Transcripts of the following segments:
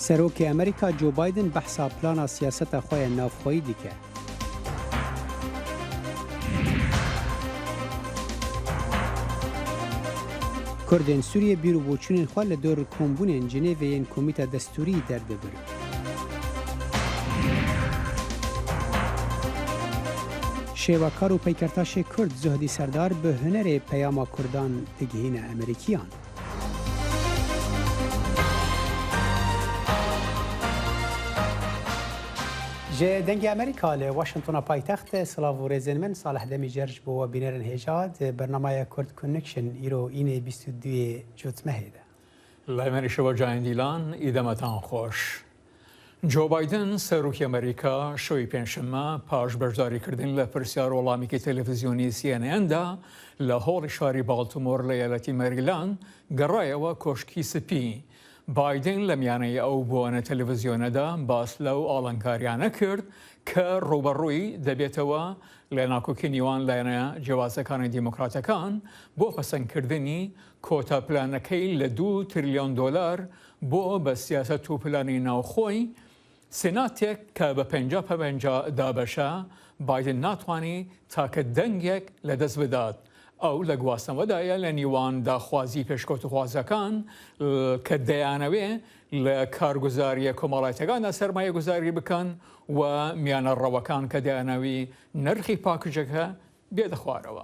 سەرۆکی ئەمریکا جو بایدن بەحسا پلانا سیاسەتە خۆیان نافخۆیی دیکە. کوردên Sûriye bîrûbûçûnên xwe li dor kombûnên Cinêveyên Komîta Destûrî derdibir. Şêwekar û peykertaşê Kurd Zuhdî Serdar bi hunerê peyama Kurdan digihîne Amerîkiyan. Ji dengê Amerîka li Washingtona paytextê silav û rêzên min Salih Demî Cerj bo we bînerên hêja di bernamaya Kurd Connection îro înê 22 Cotmehê de. Li me şewa cayên dîlan îdemetan xweş. Joe Biden serokê Amerîka şewî pênşema paş beşdarîkirdin li pirsyar olamekî televîzyonî CNN da li holê şarî Baltimore li eyaleti Maryland gerayewe koşkî spî. Biden li miyaneyê ew bûna televîzyona da bas lew alankariyane kird ke rûberûyî debêtewe li nakokên wan leyna cewazekanên demokratekan bo pesendkirdinî kota planekê li $2 trilyon bo bi siyaset û planê navxwe Senatek ke bi 50 dabeşe Biden natwanî take dengek li dest bidat. Ew li gwastewe daye li nîwan daxwazî pêşketixwazekan ke deyanewê li karguzariya komalatyegan de sermayeguzarî bikin û miyana rewekan ke deyanewî nirxê pakijeke bêdixwarewe.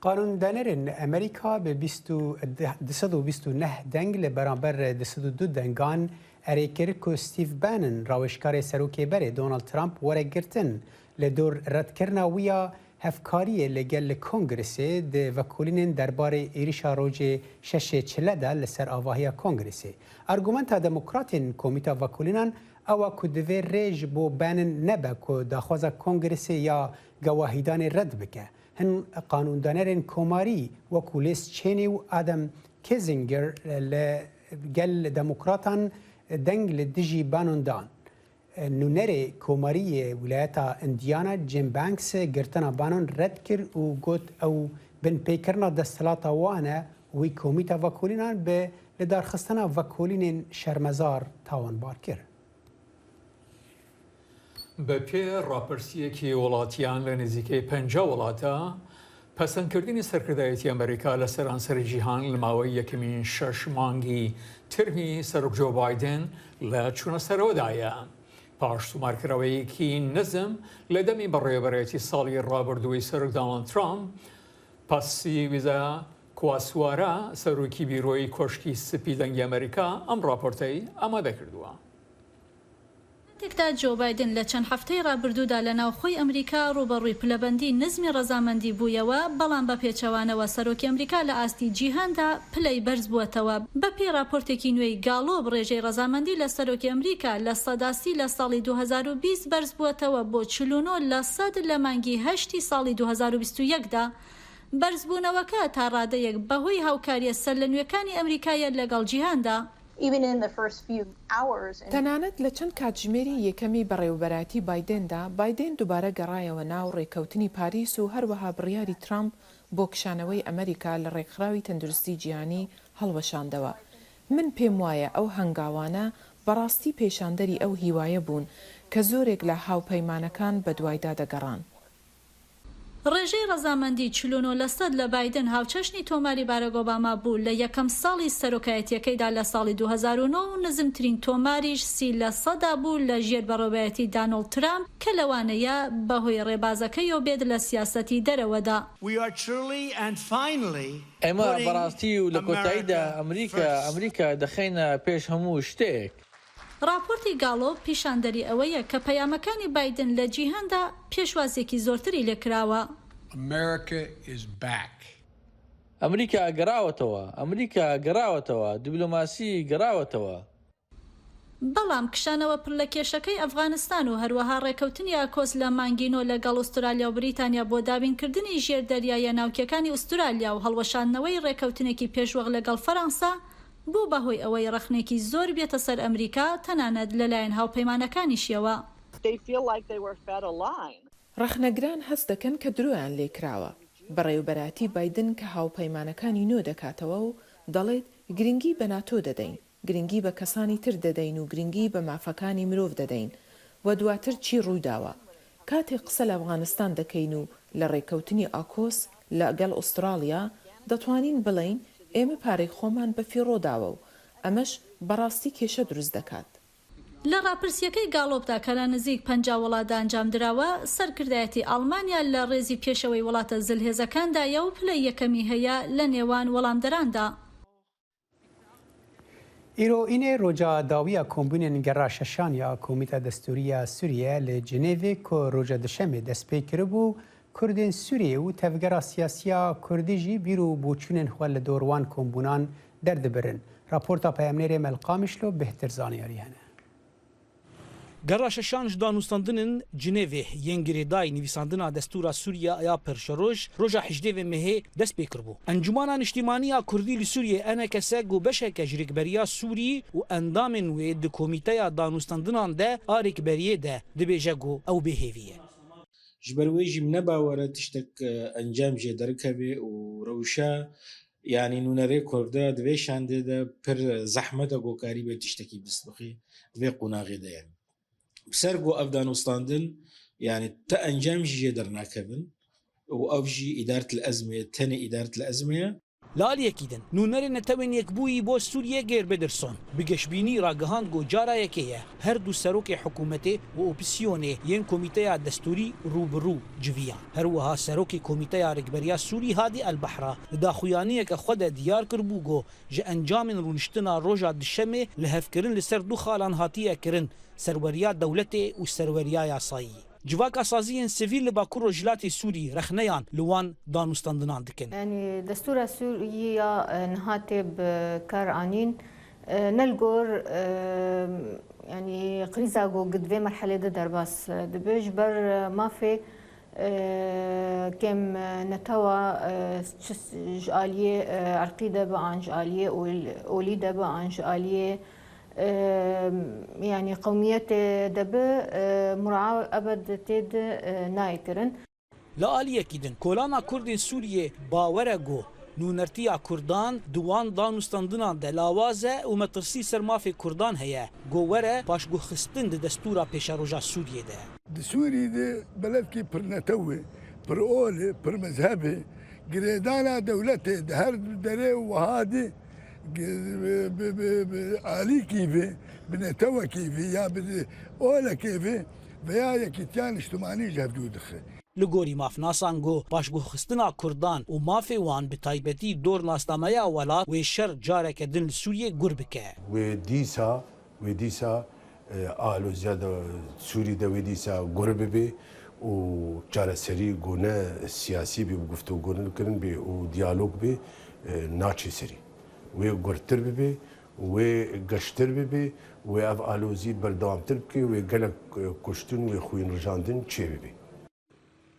Qanûndanerên Amerîka bi 229 deng li beramber 22 dengan erêkir ku Steve Bannon rawêjkarê serokê berê Donald Trump were girtin li dor redkirina wî ya hevkariyê li gel li Kongresê di vekolînên derbarê êrişa rojê şeşê çile de li ser avahiya Kongresê. Argumenta demokratên Komîta Vekolînan ew ku divê rê bo Bannon nebe ku daxwaza Kongresê ya gewahîdanê red bike. Hin qanûndanerên komarî wekû Liz Cheney û Adam Kinzinger li gel demokratan deng li dijî Bannon dan. Nûnerê komariyê Wilayeta Indiana Jim Banks girtina Bannon red kir û got ew bin pêkirina desthilata wan e wî Komîta Vekolînan bi li darxistina vekolînên şermezar tawanbar kir. Bi pê rapirsiyekî welatiyan li nêzîkî 50 welata pesendkirdinê serkirdayetî Amerîka li seranserê cîhan li mawê yekemîn 6 mangî tirmî serok Joe Biden li çûna serwe daye. Paş tûmarkiraweyekî nizm li demê berêberiyetî salî rabirdûyê serok Donald Trump pasî vîza kuaswara serokî bîroyê koşkî spî dengê Amerîka em raporteyî amade kirdiwe. تێکدا جۆ بایدن لە چەند هەفتەی ڕابردوودا لە ناوخۆی ئەمریکا ڕوبەڕووی پلەبەندی نزمی ڕەزامەندی بوویەوە بەڵام بە پێچەوانەوە سەرۆکی ئەمریکا لە ئاستی جیهاندا پلەی بەرز بووەتەوە بە پێی راپۆرتێکی نوێی گاڵۆب ڕێژەی ڕەزامەندی لە سەرۆکی ئەمریکا لە سەداسی لە ساڵی 2020 بەرز بووەتەوە بۆ 49% لە مانگی هەشتی ساڵی 2021دا بەرزبوونەوەکە تا ڕادەیەک بەهۆی هاوکاریە سەر لە نوێکانی ئەمریکایە لەگەڵ جیهاندا. تەنانەت لە چەند کاتژمێری یەکەمی بەڕێوەبەراتی بایدندا بایدن دووبارە گەڕایەوە ناو ڕێککەوتنی پاریس و هەروەها بڕیاری ترامپ بۆ کشانەوەی ئەمریکا لە ڕێکخراوی تەندروستی جیهانی هەڵوەشاندەوە. من پێم وایە ئەو هەنگاوانە بەڕاستی پێشاندەری ئەو هیوایە بوون کە زۆرێک لە هاوپەیمانەکان بە دوایدا دەگەڕان. ڕێژەی ڕەزامەندی 49% لە بایدن هاوچەشنی تۆماری باراک ئۆباما بوو لە یەکەم ساڵی سەرۆکایەتیەکەیدا لە ساڵی 2009 و نزمترین تۆماریش 30% بوو لە ژێر بەڕێوەبەرەتی دانۆڵد ترامپ کە لەوانەیە بەهۆی ڕێبازەکەیەوە بێت لە سیاسەتی دەرەوەدا. ئێمە بەڕاستی و لە کۆتاییدا ئەمریکا دەخینە پێش هەموو شتێک. راپۆرتی گاڵۆب پیشاندەری ئەوەیە کە پەیامەکانی بایدن لە جیهاندا پێشوازێکی زۆرتری لێکراوە. ئەمریکا گەڕاوەتەوە دیبلۆماسی گەڕاوەتەوە. بەڵام کشانەوە پڕ لە کێشەکەی ئەفغانستان و هەروەها ڕێکەوتنی ئاکۆس لە مانگینۆ لەگەڵ ئوسترالیا و بریتانیا بۆ دابینکردنی ژێردەریایە ناوکیەکانی ئوسترالیا و هەڵوەشاندنەوەی ڕێکەوتنێکی پێشوەق لەگەڵ فەڕەنسا بوو بەهۆی ئەوەی ڕەخنێکی زۆر بێتە سەر ئەمریکا تەنانەت لەلایەن هاوپەیمانەکانیشیەوە. ڕەخنەگران هەست دەکەن کە درۆیان لێکراوە. بەڕێوەبەراتی بایدن کە هاوپەیمانەکانی نۆ دەکاتەوە و دەڵێت گرنگی بە ناتۆ دەدەین. گرنگی بە کەسانی تر دەدەین و گرنگی بە مافەکانی مرۆڤ دەدەین و دواتر چی ڕوویداوە کاتێک قسە لە ئەفغانستان دەکەین و لە ڕێکەوتنی ئاکۆس لەگەڵ ئوسترالیا دەتوانین بڵین ئێمە پارەی خۆمان بە فیڕۆداوە و ئەمەش بەڕاستی کێشە دروست دەکات. لە ڕاپرسیەکەی گاڵۆپدا کە لە نزیک 50 وڵاتدا ئەنجام درراوە سەرکردایەتی ئەڵمانیا لە ڕێزی پێشەوەی وڵاتە زلهێزەکاندایە و پلەی یەکەمی هەیە لە نێوان وەڵامدەراندا. ایرو اینه روجا داویا کمبونین گرا ششان یا کمیته دستوریه سوریه لجنیوی که روجا دشمه دست پیکر بو کردین سوریه و تفگرا سیاسیا کردیجی بیرو بوچونین خوال دوروان کمبونان درد برن. راپورتا پیامنیر ملقامشلو بهتر زانیاری هنه. گەڕاشەشان ji danûstandinên Cinêvê yên girêdayî nivîsandina destûra Sûriya ya Perşeroj roja 18 mehê dest pê kirbû. Encûmana Niştimaniya Kurdî li Sûriyê enekese got beşeke ji rêkberiya Sûrî û endamên wê di komîteya danûstandinan de a rêkberiyê de dibêje got ew bêhêvî ye. Ji ber wê jî min nebawere tiştek encam jê derkeve û rewşa yanî nûnerê Kurda di vê şandê de pir zehmet e gokarî bê tiştekî bistixî di vê qonaxê de ye. بسرقو أفدان وستاندن يعني تأنجام جي درناكبن وأفجي إدارة الأزمة تاني إدارة الأزمة لالیەکیدن نونەرێ نەتەوێن یەکبووی بۆ سووریە گێر بەدرسۆن بگەشببینی ڕاگەهاند گۆ جارا یەکەیە هەردوو سەرۆکی حکوومەتێ و ئۆپسیۆنێ یەن کۆمیتەیە دەستوری ڕوبڕوو جویان هەروەها سەرۆکی کۆمیتەیە ڕێکبەریا سووری هادی ئەلبەحرا لە داخوایانەیەکە خۆدە دیار کردبوو گۆ ji ئەنجامên ڕونشتنا ڕۆژا دشەمێ لە هەفکردن لەسەر دوو خاڵان هاتیەکردن سەروەریا دەولەتێ و سەروەریا یاسایی Civaka saziyên sivîl li Bakur Rojhilatê Sûrî rexneyan li wan danûstandinan dikin. Yani destûra Sûriya nihatê bi kar anîn nelgor yani qrîza got di vê merhelê de derbas dibe ji ber mafê kêm netewa ji aliyê erqî de bi an ji aliyê olî de bi an ji aliyê يعني قوميات دبه مراعاة أبد تيد نايكرن لا آليەکیدن کۆلana Kurdên Sûriyê bawere got nûnertiya Kurdan diwan danûstandinan de lawaz e û metirsî ser mafê Kurdan heye got were paşguhxistin di destûra pêşeroja Sûriyê de. Di Sûriyê de beledkî pir netewê, pir olê, pir mezhebê, girêdana dewletê di her derê û wehadî عالی کیوی بنتوا کیوی یا بده اولا کیوی و یا یکیتیان اجتماعی جهدو دخه. لگوری مافناسان گو پاشگوخستنا کردان و مافی وان به تایبتی دور ناسنامه ولات و شر جاره کدن سوریه گر بکه. و دیسا آلو زیاده سوری ده و دیسا گر ببی و جاره سری گونه سیاسی بی گفتو گونه کرن بی و دیالوگ بی ناچی سری. وی گرتر ببی وی گشتر ببی وی اف آلوزی بردامتر بکی وی گلک کشتن وی خوین رجاندن چه ببی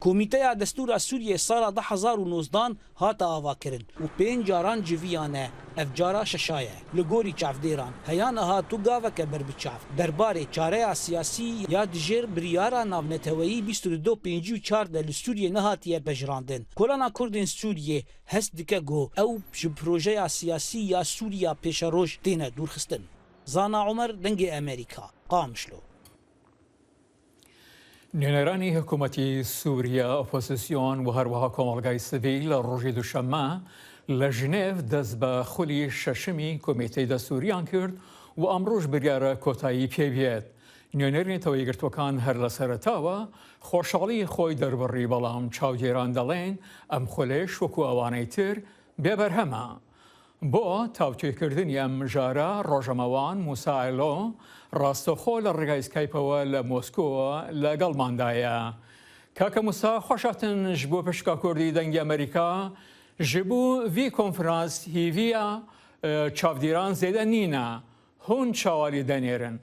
کمیته دستور سوریه سال 2019 هات آوا کرن و 5 جاران جویانه اف جارا ششایه لگوری چافدیران هیان هاتو گاوه که بر بچاف درباره چاره سیاسی یا دجر بریارا ناونتوایی 2254 دل سوریه نهاتیه بجراندن کلانا کردین سوریه هست دکه گو او جو پروژه سیاسی یا سوریا پیش روش دینه دورخستن زانا عمر دنگ امریکا قامشلو نێنەرانی حکوومەتی سووریا ئۆپۆزیسیۆن و هەروەها کۆمەڵگای سڤیل لە ڕۆژی دووشەممە لە ژنێڤ دەست بە خولی شەشمی کۆمیتەی دەستوریان کرد و ئەمڕۆژ بریارە کۆتایی پێبێت. نوێنەرێتەوە یەکگرتوەکان هەر لە سەرەتاوە خۆشحاڵی خۆی دەربڕی بەڵام چاودێران دەڵێن ئەم خولێش وەکو ئەوانەی تر بێبەرهەمە. بۆ تاوتێکردنی ئەم ژارە ڕۆژەمەوان موسایلۆ ڕاستەخۆ لە ڕێگای سکایپەوە لە مۆسکۆوە لەگەڵماندایە. کاکە موسا خۆشاتن ji بۆ پشکا کوردی دەنگی ئەمریکا ji بۆ vî konferans hîviya çavdîran zêde nîne hûn çawarî denêrin.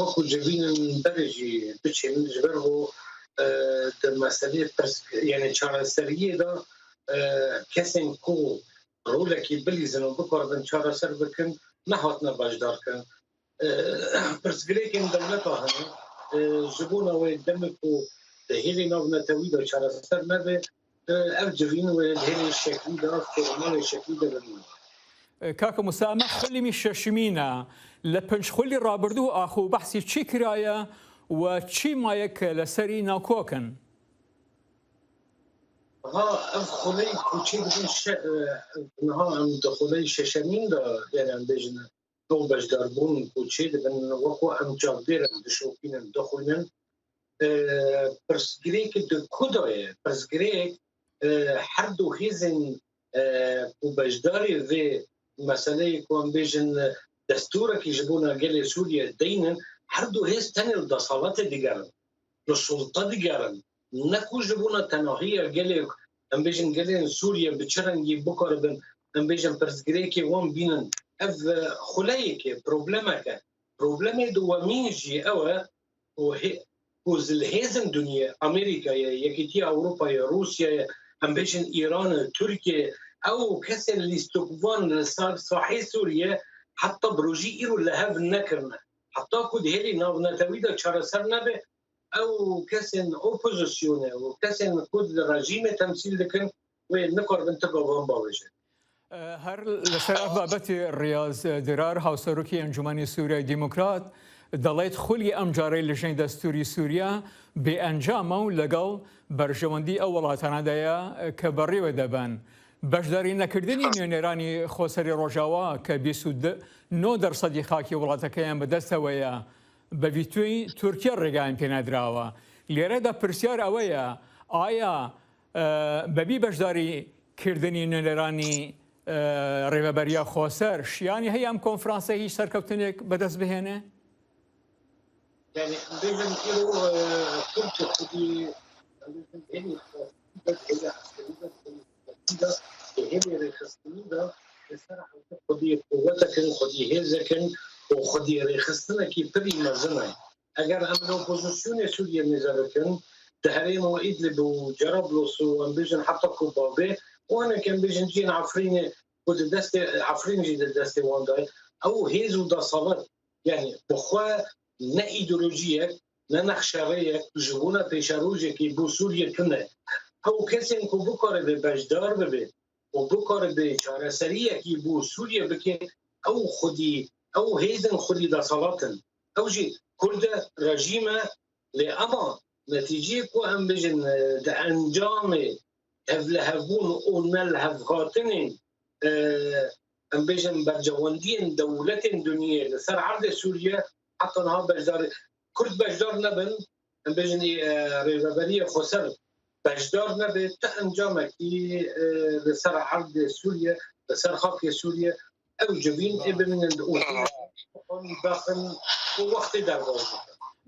وەکو جبینن بەرێژی بچین ژبەر بۆ مەسەلەی یعنی چارەسەریەدا کەسێن کو ڕۆلێکی بلیزن و بکاردن چارەسەر بکەن نەهاتنە بەشدارکەن پرسگرێکین دەولەتا هەن جبونا ويدمك هيلي نوفنا تويدا شارستر نبي أو جبين وهيلي الشكل ده كرمال الشكل ده بنوه کاکە موسامە خولمی شەشمینە لە پنجخۆلی ڕابردوو ئاخۆ بەحسی چی کرایە و چی مایە کە لەسەری ناوکۆکن؟ ها خولي كوتشي بدون نها ام دخولي ششمين دا يعني ام بيجن او باش داربون كوتشي دبن وكو ام جابير دشوكين دخولين برسجريك دو كوداي برسجريك حردو هيزن وباجداري في مسألة كون بيجن دستورك يجبونا قال سوريا دينا حردو هيز تاني الدصالات ديجارن السلطة ديجارن نكو جبونا تناهية قال ام بيجن قال سوريا بتشرنجي بكره ام بيجن برسجريكي وان بينن اف خلايك بروبلمي دو ميجي او وز الهيزن دنيا امريكا يكتي اوروبا يا روسيا ام بيجن ايران تركيا او كسر الاستقبال صار صحيح سوريا حتى بروجي ايرو لهاف النكرنا حتى كود هيلي ناف نتويدا شارسر نبي او كسن اوبوزيسيون وكسن كود الرجيم تمثيل لكن ونقر بنتقوا باوجه هر لسرف بابت ریاض درار هاوسروکی انجمن سوریای دموکرات دڵێت خولی ئەم جارەی لە ژێی دەستوری سووریا بێ ئەنجامە و لەگەڵ بەرژەوەندی ئەو وڵاتانەدایە کە بەڕێوە دەبن. بەشداری نەکردنی نوێنێرانی خۆسەری ڕۆژاوا کە 29% خاکی وڵاتەکەیان بەدەستەوەیە بەڤیتوی تورکیا ڕێگایان پێنادراوە. لێرەدا پرسیار ئەوەیە ئایا بەبی بەشداری کردنی نوێنەرانی ڕێبەبەریە خۆسەر شیانی هەیە ئەم کۆنفرانسە هیچ سەرکەوتنێک بەدەست بهێنێ؟ يعني بيجن كيلو كنت خدي يعني هذه رخصتني الصراحه خدي قوتك خدي هزك وخدي رخصتنا كي بري مزنا اگر ام الاوبوزيسيون سوريا نزلكن تحريم وايد لبو جربلس وامبيجن حتى كوبابي وانا كان بيجن جين عفريني كود دست عفرين جي دست وانداي او هيزو دا صلاه يعني بخوا نه ایدئولوژیه نه نقشه‌ای جوونا پیشروجی که بو سوریه کنه او کسی که بو کار به بجدار ببه و بو کار به چاره‌سریه که بو سوریه بکه او خودی او هیزن خودی دسالاتن او جی کرد رژیمه لی اما نتیجه کو هم بجن ده انجام هفلهبون او نل هفغاتنین هم بجن برجواندین دولت دنیا لسر عرض سوریه حتى نهار بجدار كرد بجدار نبن بجني ريبابريه خسر بجدار نبن تأنجامك لسر عرض سوريا لسر خاك سوريا او جبين ابن من داخل وقت در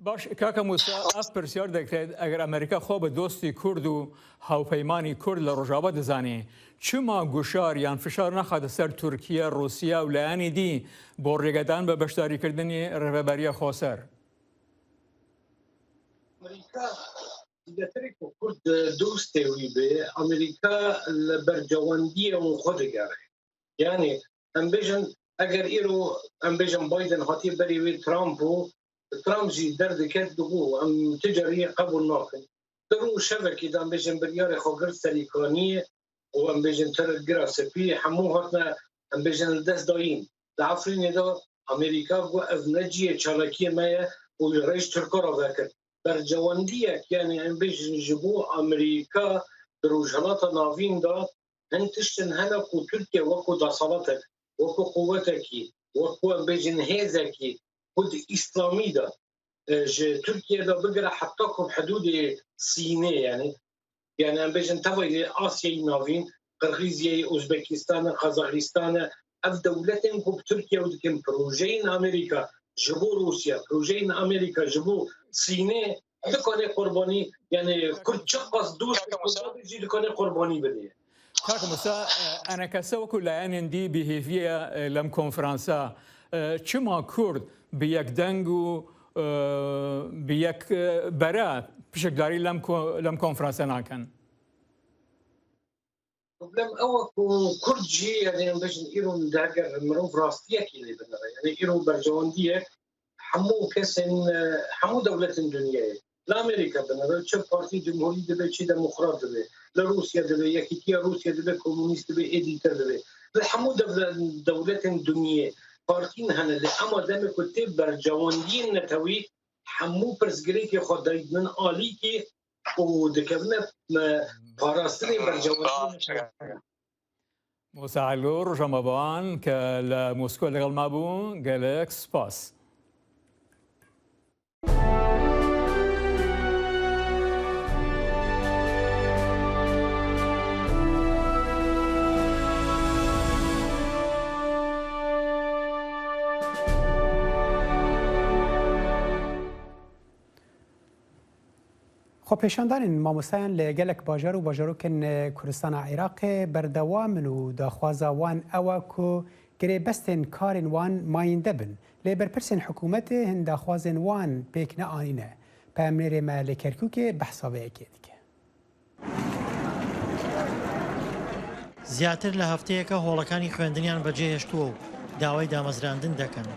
باش کاکە موسا ئەف پرسیار دەکرێت ئەگەر ئەمریکا خۆ بە دۆستی کورد و هاوپەیمانی کورد لە ڕۆژاوا دەزانێ چما گوشار یان فشار نەخاتە سەر تورکیا رووسیا و لایەنی دی بۆ ڕێگەدان بە بەشداریکردنی ڕێبەبەریە خۆسەر ئەمریکا دەترێت کورد دۆستێوی بێ ئەمریکا لە بەرجەوەندیە و خۆ دەگەڕێ یعنی ئەم بێژن ئەگەر ئێرۆ ئەم بێژن بایدن هاتی بەریوێ ترامپ و ترامپ جي درد كات دغو ام تجاريه قبل ناقل درو شبكه دام بيجن بريار خوغر سليكانيه وام بيجن تر جراسبي حمو هاتنا ام بيجن الدس داين دعفرين دا امريكا و افنجيه شبكيه ما ورئيس تركيا وذاك برجوانديه يعني ام بيجن جبو امريكا دروجلات نافين دا انتشتن هلا كو تركيا وكو دصالتك وكو قوتك وكو بيجن هيزكي خود إسلامي ده تركيا ده بقرا حطاكم حدود سيناء يعني أنا بيجن تفاي آسيا نافين قرغيزيا أوزبكستان قزاقستان أف دولتين كوب تركيا ودكم بروجين أمريكا جبو روسيا بروجين أمريكا جبو سيناء دكانة قرباني يعني كل شخص دوس بيجي دكانة قرباني بديه. كاك موسى أنا كسوق لأن دي بهيفيا لم كونفرنسا چما كرد بيك دنگو بيك برا بشكداري لم كونفرنسا ناكن بروبلم او كرد جي يعني باش نديرو نداقر مروف راستيك اللي بنرا يعني يرو برجوانديك حمو كسن حمو دولة الدنيا لأمريكا بنرد شو بارتي جمهوري دبي شيء ديمقراط دبي لروسيا دبي يكيتيا روسيا دبي كومونيست دبي إديتر دبي لحمو دولة الدنيا بارتين هنا اللي أما دم كتب برجواندين نتوي حمو برزجريك ياخد من آليكي ودكبنا باراستني برجواندين مساعلور جمبان كالموسكو لغالمابو جالك سباس خب پیشاندان مامۆستایان لە گەلک باژار و باژارۆکن کوردستان عێراق بەردەوامن و داخوازە وان ئەوە کو گرێ بەستên karên wan mayînde bin lê berpirsên hikûmetê hin daxwazên wan pêk neanîne. Peyamnêrê me li Kerkûkê behsa vê yekê dike. زیاتر لە هەفتەیەکە هۆڵەکانی خوێندنیان بەجێهێشتووە و داوای دامەزراندن دەکەن.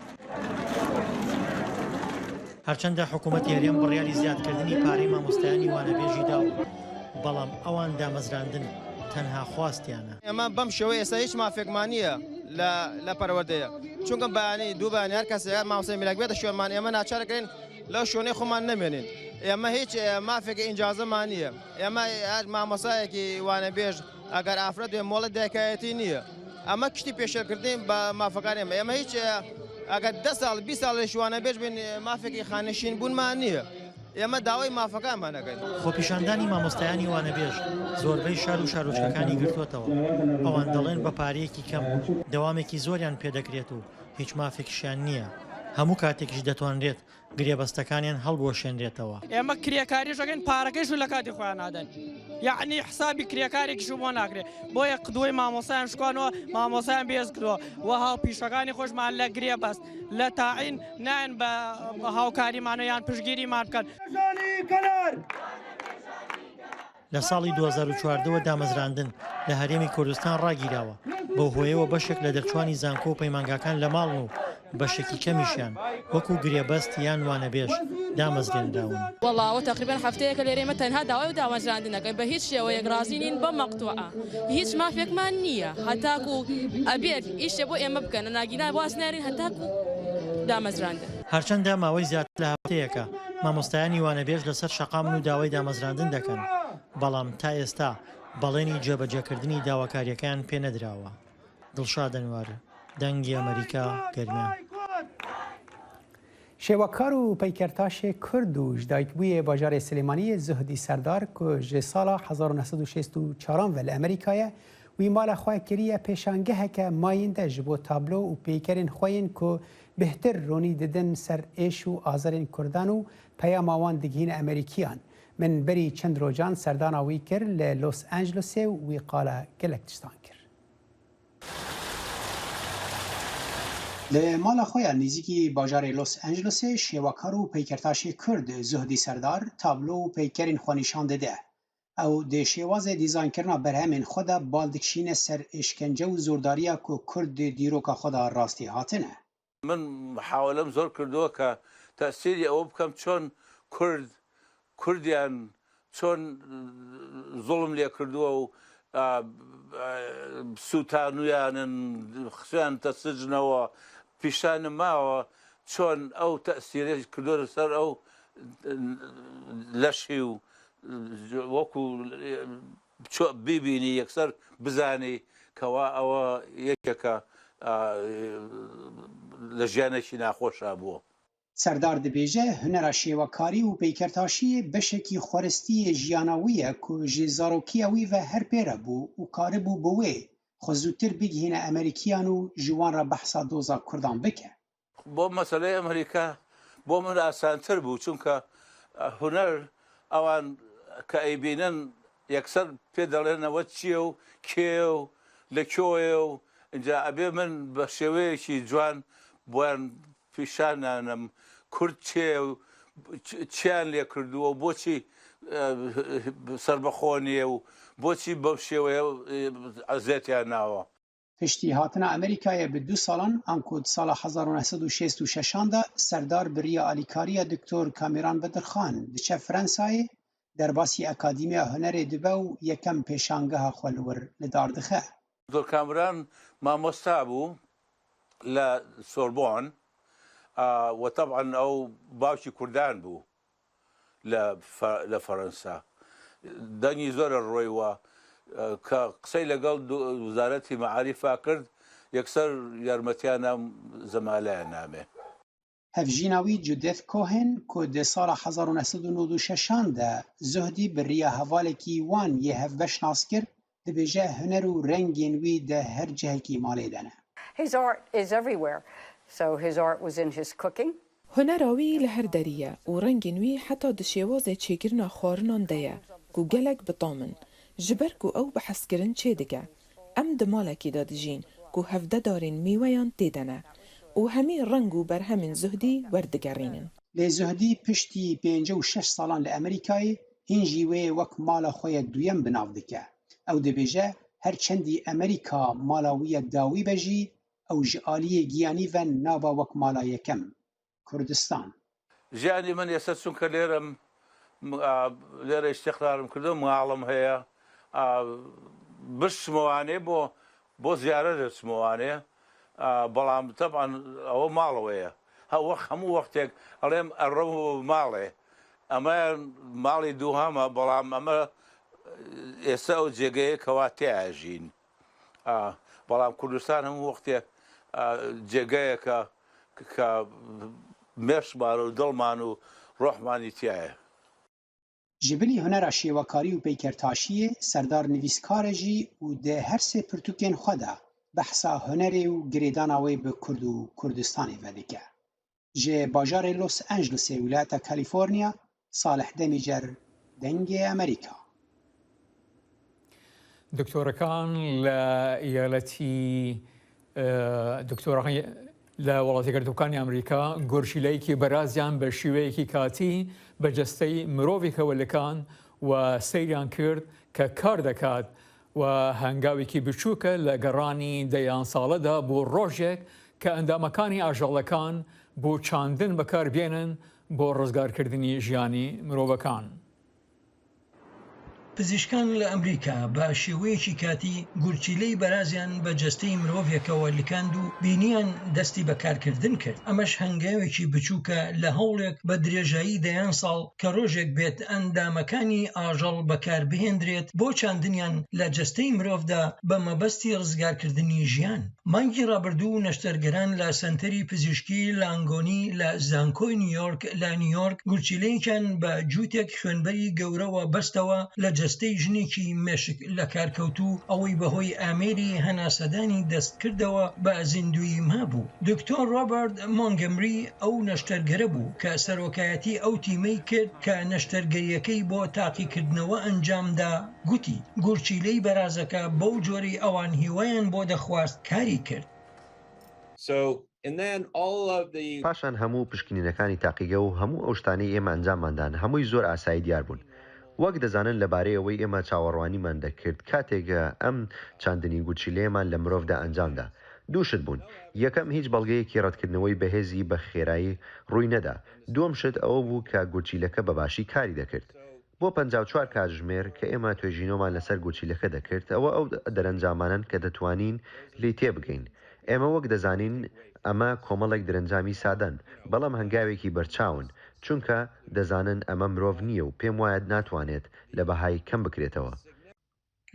هەرچەندە حکوومەت هێرێم بڕیاری زیادکردنی پارەی مامۆستایانی وانەبێژی داوە بەڵام ئەوان دامەزراندن تەنها خواستیانە. ئەمە بەم شێوەیە ئێستا هیچ مافێکمانیە لە پەروەردەیە چونکە بەیانی دوو بەیانی هەر کەسێک مامۆستای میلاک بێتە شوێنمان ئێمە ناچارەکەین لەو شوێنەی خۆمان نەمێنین. ئێمە هیچ مافێکی ئینجازەمان نییە. ئێمە هەر مامۆستایەکی وانەبێژ ئەگەر ئافرەت وێ مۆڵە دایکایەتی نییە. ئەمە کشتی پێشێرکردین بە مافەکان ئێمە هیچ ئەگەر 10 ساڵ 20 ساڵ شوانەبێژ بین مافێکی خانەشین بوونمان نییە. ئێمە داوای مافەکانمان نەکەین. خۆپیشاندانی مامۆستایانی وانەبێژ زۆربەی شار و شارۆچکەکانی گرتووەتەوە. ئەوان دەڵێن بە پارەیەکی کەم دەوامێکی زۆریان پێدەکرێت و هیچ مافێکیشیان نییە. هەموو کاتێکیش دەتوانرێت گرێبەستەکانیان هەڵبۆشێنرێتەوە. ئێمە کرێکاریشەکەین پارەکەیش لە کاتی خۆیان نادەن. یعنی حسابی کرێکارێکیش بۆ ناکرێت. بۆیە قدوەی مامۆستایان شکوانەوە مامۆستایان بێز کردووە و هاوپیشەکانی خۆشمان لە گرێ بەست لە تاعین نایەن بە هاوکاریمانەیان پشگیریمان بکەن. لە ساڵی 2014ەوە دامەزراندن لە هەرێمی کوردستان ڕاگیراوە بەو هۆیەوە بەشێک لە دەرچوانی زانکۆ و پەیمانگاکان لە ماڵن و بەشێکی کەمیشیان وەکو گرێبەست یان وانەبێژ دامەزرێنراون. وەڵاوە تقریبان هەفتەیەکە لێرێمە تەنها داوای و دامەزراندنەکەین بە هیچ شێوەیەک رازی نین بە مەقتوعە هیچ مافێکمان نییە هەتاکو ئەبێت ئیشێ بۆ ئێمە بکەن ناگینا واز نارین هەتاکو دامەزراندن. هەرچەندە ماوەی زیاتر لە هەفتەیەکە مامۆستایانی وانەبێژ لەسەر شەقامن و داوای دامەزراندن دەکەن بەڵام تا ئێستا بەڵێنی جێبەجێکردنی داواکاریەکان پێ نەدراوە. دڵشاد ئەنوار دەنگی ئەمریکا گەرمیان. شێوەکار و پەیکەرتاشê Kurd û ji dayikbûyê bajarê Silêmaniyê Zuhdî Serdar ku ji sala 1964 ve li Amerîkayê wî mala xwe kiriye pêşangeheke mayînde ji bo tablo û pêkerên xwe yên ku bihtir ronî didin ser êş û azarên Kurdan û peyama wan digihîne Amerîkiyan. Min berî çend rojan serdana wî kir li Los Angelesê û wî qala gelek tiştan kir. Li mala xwe ya nêzîkî bajarê Los Angelesê şêwekar û peykertaşê Kurd Zuhdî Serdar tablo û peykerên xwe nîşan dide. Ew dê şêwazê dîzaynkirina berhemên xwe de bal dikişîne ser îşkence û zordariya ku Kurd dê dîroka xwe da rastî hatine. Min muhawelem zor kirdowe ke tesîrî ew bikem çon Kurdiyan çon zulm lê kirdowe û سوتانویانن خشیان تەسجنەوە پیشانە ماوە چۆن ئەو تەسیرێ کردۆرە سەر ئەو لەشی و وەکو بیبینی یەکسەر بزانی کەوا ئەوە یەکێکە لە ژیانێکی ناخۆشا بووە. Serdar dibêje hunera şêwekarî û peykertaşiyê beşekî xweristiyê jiyana wî ye ku ji zarokiya wî ve her pêre bû û karibû bi wê xwe zûtir bigihîne Amerîkiyan û ji wan re behsa doza Kurdan bike. Bo meseleyê Amerîka bo min asantir bû çunka huner ewan ke eybînin yekser pê deڵێn ewe çi ye û kê û li kûyê û inca ebê min bi şêweyekî ciwan boyan پیشانانم کورد چیان لێ کردووە و بۆچی سربەخۆنیە و بۆچی بەو شێوەیە ئەزیەتیان ناوە. پشتی هاتنا ئەمریکایە بە 2 ساڵان ئەنکۆد ساڵە 1966دا سەردار بریە ئالیکاریە دکتۆر کامێران بەدرخان دچە فرەنسایê دەرباسی ئەکادیمیا هونەرê dibe û yekem pêşangeha xwe li wir li dar dixe. دکتۆر کامران مامۆستا بوو لە سۆربۆن وطبعا ئەو باوکی کوردان بوو لە فەڕەنسا دەنگی زۆرە ڕۆیوە کە قسەی لەگەڵ وزارەتی مەعاریفا کرد یەکسەر یارمەتیانە زەمالەیە نامێ. Hevjînawî Judith Cohen ku di sala 1996 de Zuhdî bi riya hevalekî wan yê hevbeşnas kir, dibêje huner û rengên wî de her cihekî malê de ne. His art is everywhere. So his art was in his cooking. هونەرا wî li her derî ye û rengên wî heta di şêwazê çêkirina xwarinan de ye ku gelek bitamin ji ber ku ew bi hezkirin çê dike. Em di malekî de dijîn ku hevdedarên mîweyan tê de ne û hemî reng û berhemên Zuhdî werdigerînin. Lê Zuhdî piştî 56 salan li Amerîkayê hîn jî wê wek mala xwe yek duyem binav dike. Ew dibêje her çendî Amerîka mala wî yek dawî be jî ew ji aliyê giyanî ve naba wek mala yekem. Kurdistan. ژیانی من ئێستا چونکە لێرە ئیشتیقرارم کردو ماڵم هەیە بشتمەوانێ بۆ زیارەت دەچمەوانێ بەڵام تەبعاً ئەوە ماڵەوەیە هەموو وەختێک ئەڵێم ئەڕۆم ماڵێ ئەمە ماڵی دووهەمە بەڵام ئەمە ئێستا ئەو جێگەیە کەوا تێژین بەڵام کوردستان هەموو وەختێک جێگەیە کە مێشمان و دڵمان و ڕۆحمانی تایە. Ji bilî hunera şêwekarî û peykertaşiyê serdar nivîskar e jî û di her sê pirtûkên xwe de behsa hunerê û girêdana wê bi Kurd û Kurdistanê vedike. Ji bajarê Los Angelesê wilayeta Kalîforniya, Salih Demîcer, dengê Amerîka. دکتۆرەکان لە ئیالەتی دکتۆرەکان لە وڵاتیگەردەکانی ئەمریکا گۆرشیلەیەکی بەرازیان بە شێوەیەکی کاتی بە جەستەی مرۆڤی کەوەلەکان و سەیریان کرد کە کار دەکات و هەنگاوێکی بچووکە لە گەڕانی دەیان ساڵەدا بۆ ڕۆژێک کە ئەندامەکانی ئاژەڵەکان بۆ چاندن بەکاربێنن بۆ ڕزگارکردنی ژیانی مرۆڤەکان. پزیشکان لە ئەمریکا بە شێوەیەکی کاتی گورچیلەی بەرازیان بە جەستەی مرۆڤێکەوە لکاند و بینیان دەستی بەکارکردن کرد. ئەمەش هەنگاوێکی بچووکە لە هەوڵێک بە درێژایی دەیان ساڵ کە ڕۆژێک بێت ئەندامەکانی ئاژەڵ بەکاربهێنرێت بۆ چاندنیان لە جەستەی مرۆڤدا بە مەبەستی ڕزگارکردنی ژیان. مانگی ڕابردوو نەشتەرگەران لە سەنتەری پزیشکی لانگۆنی لە زانکۆی نیویۆرک لە نیویۆرک گورچیلەیەکیان بە جووتێک خوێنبەری گەورەوە بەستەوە لە جەستەی ژنێکی مێشک لە کارکەوتوو ئەوەی بەهۆی ئامێری هەناسەدانی دەست کردەوە بە زیندوی مابوو. دکتۆر ڕۆبەرت مۆنگەمری ئەو نەشتەرگەرە بوو کە سەرۆکایەتی ئەو تیمەی کرد کە نەشتەرگەریەکەی بۆ تاقیکردنەوە ئەنجامدا گوتی گورچیلەی بەرازەکە بەو جۆری ئەوان هیوایان بۆ دەخواست کاری کرد. پاشان هەموو پشکنینەکانی تاقیگە و هەموو ئەو شتانەی ئێمە ئەنجاماندان هەمووی زۆر ئاسایی دیار بوون. وەک دەزانن لەبارەیەوەی ئێمە چاوەڕوانیمان دەکرد کاتێکە ئەم چاندنی گوچیلەیەمان لە مرۆڤدا ئەنجامدا. دووشت بوون. یەکەم هیچ بەڵگەیەکی ڕەتکردنەوەی بەهێزی بە خێرایی ڕووی نەدا. دووەم شت ئەوە بوو کە گوچیلەکە بەباشی کاری دەکرد. بۆ 54 کاتژمێر کە ئێمە توێژینەوەمان لەسەر گوچیلەکە دەکرد ئەوە ئەو دەرەنجامانن کە دەتوانین لی تێبگەین. ئێمە وەک دەزانین ئەمە کۆمەڵێک درەنجامی سادەن بەڵام هەنگاوێکی بەرچاون چونکە دەزانن ئەمە مرۆڤ نییە و پێم وایە ناتوانێت لە بەهای کەم بکرێتەوە.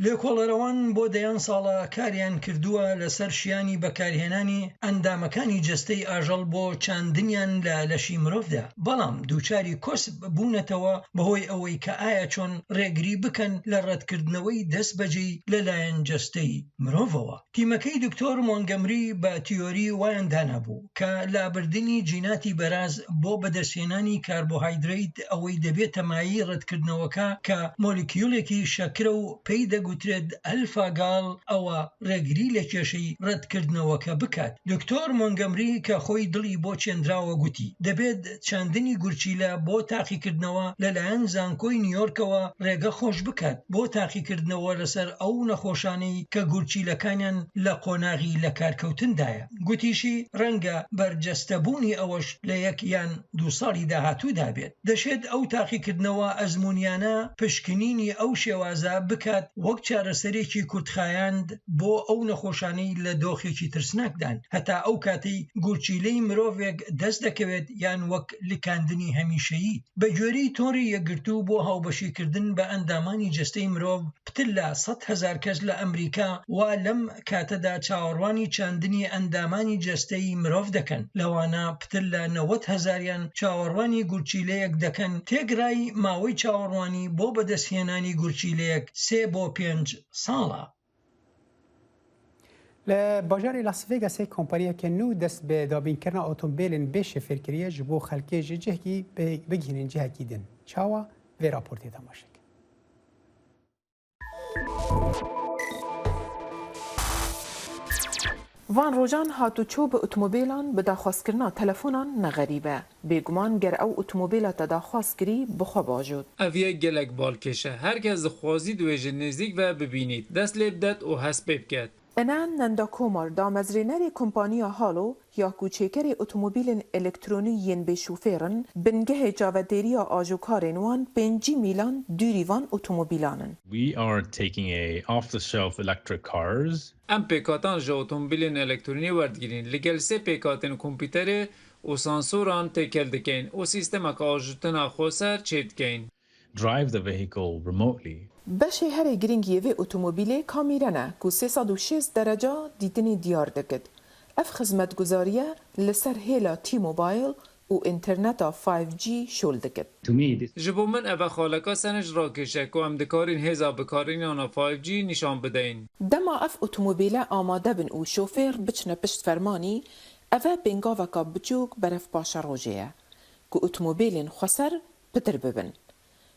لێکۆڵەرەوان بۆ دەیان ساڵە کاریان کردووە لەسەر شیانی بەکارهێنانی ئەندامەکانی جەستەی ئاژەڵ بۆ چاندنیان لە لەشی مرۆڤدا بەڵام دووچاری کۆسب بوونەتەوە بەهۆی ئەوەی کە ئایا چۆن ڕێگری بکەن لە ڕەتکردنەوەی دەست بەجێی لەلایەن جەستەی مرۆڤەوە. تیمەکەی دکتۆر مۆنگەمری بە تیۆری وایەندانا بوو کە لابردنی جیناتی بەراز بۆ بەدەستهێنانی کاربۆهایدریت ئەوەی دەبێت تەمایی ڕەتکردنەوەکە کە مۆلیکیولێکی شەکرە و پێی دەگوترێت ئەلفاگاڵ ئەوە ڕێگری لە کێشەی ڕەتکردنەوەکە بکات. دکتۆر مۆنگەمری کە خۆی دڵی بۆ چێندراوە گوتی دەبێت چاندنی گورچیلە بۆ تاقیکردنەوە لەلایەن زانکۆی نیویۆرکەوە ڕێگە خۆش بکات بۆ تاقیکردنەوە لەسەر ئەو نەخۆشانەی کە گورچیلەکانیان لە قۆناغی لە کارکەوتندایە. گوتیشی ڕەنگە بەرجەستەبوونی ئەوەش لە 1 یان 2 ساڵی داهاتوودا بێت. دەشێت ئەو تاقیکردنەوە ئەزمونیانە پشکنینی ئەو شێوازە بکات وەک چارەسەرێکی کورتخایاند بۆ ئەو نەخۆشانەی لە دۆخێکی ترسناکدان هەتا ئەو کاتی گورچیلەی مرۆڤێک دەست دەکەوێت یان وەک لکاندنی هەمیشەیی. بە گوێرەی تۆڕی یەکگرتوو بۆ هاوبەشیکردن بە ئەندامانی جەستەی مرۆڤ پتر لە 100,000 کەس لە ئەمریکا وا لەم کاتەدا چاوەڕوانی چاندنی ئەندامانی جەستەی مرۆڤ دەکەن. لەوانە پتر لە 90,000یان چاوەڕوانی گورچیلەیەک دەکەن. تێگرای ماوەی چاوەڕوانی بۆ بەدەستهێنانی گورچیلەیەک 3 بۆ 5 ساڵە. لە باژارێ لاس ڤێگاسێ کۆمپانیەکە نو دەست بە دابینکردنا ئۆتۆمبیلên بێ شێفێرکریە ji بۆ خەلکێ ji cihekî bigihînin cihekî din. Çawa vê raportê temaşe. Van rojan hatûçû bi otomobîlan bi daxwazkirina telefonan neğerîbe. Bêguman ger ew otomobîla te daxwaz kirî bixwe bajot. Ev yek gelek balkêş e. Herkes dixwazî divêje nêzik ve bibînît. Dest lê bidet û hez pê biket. Enan Nanda Komar damezrênerê kompaniya Halo ya ku çêkerê otomobîlên elektrînî yên bêşûfêrin bingehê çavedêriya ajokarên wan 5 mîlan dûrî van otomobîlan in. We are taking off-the-shelf electric cars. Em pêkatan ji otomobîlên elektrînî werdigirîn. Li gel sê pêkatên kompîterê û sansoran têkel dikein û sîstemeka ajutina xweser çê dikein. Drive the vehicle remotely. Beşê herê giringiyê vê otomobîlê kamîren e ku 360 derece dîtinê diyar dikit. Ev xizmetguzariye li ser hêla T-Mobile û interneta 5G şol dikit. Ji bo min ev xaleka senej rakêşe ku em dikarîn hêza bikarînana 5G nîşan bideyin. Dema ev otomobîle amade bin û şofêr biçine pişt fermanî, ev e pêngaveka biçûk beref paşa rojê ye ku otomobîlên xweser pitir bibin.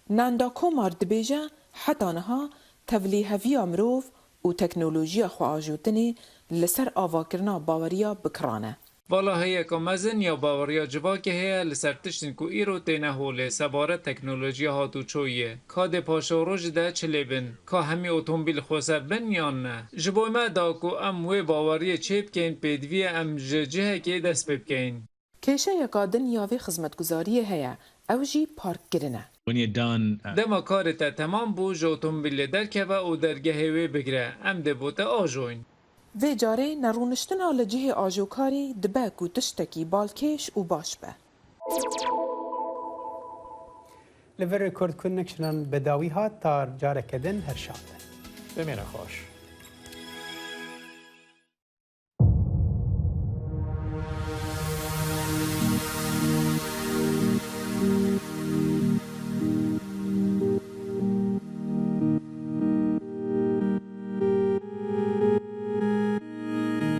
Nanda Komar dibêje heta niha tevlîheviya mirov û teknolojiya xwe ajotinê li ser avakirina baweriya bikirane. Vala heyeka mezin ya baweriya civakê heye li ser tiştên ku îro têne holê sebaret teknolojiya hatûçoyê. Ka dê paşerojî de çilê bin. Ka hemî otomobîl xweser bin yan ne? Ji bo me da ku em wê baweriyê çê bikên pêdiviye em ji cihekê dest pê bikein. Kêşeyeka dinya vê xizmetguzariyê heye, ew jî parkkirin e. Dema karê te temam bû ji otomobîlê derkeve û dergehê wê bigire. Em dê bo te ajoyn. Vê carê nerûniştina li cihê ajokarî dibe ku tiştekî balkêş û baş be. Li vir rekordkirinin bedawî hat tar careke din her şat. Bimêne xweş.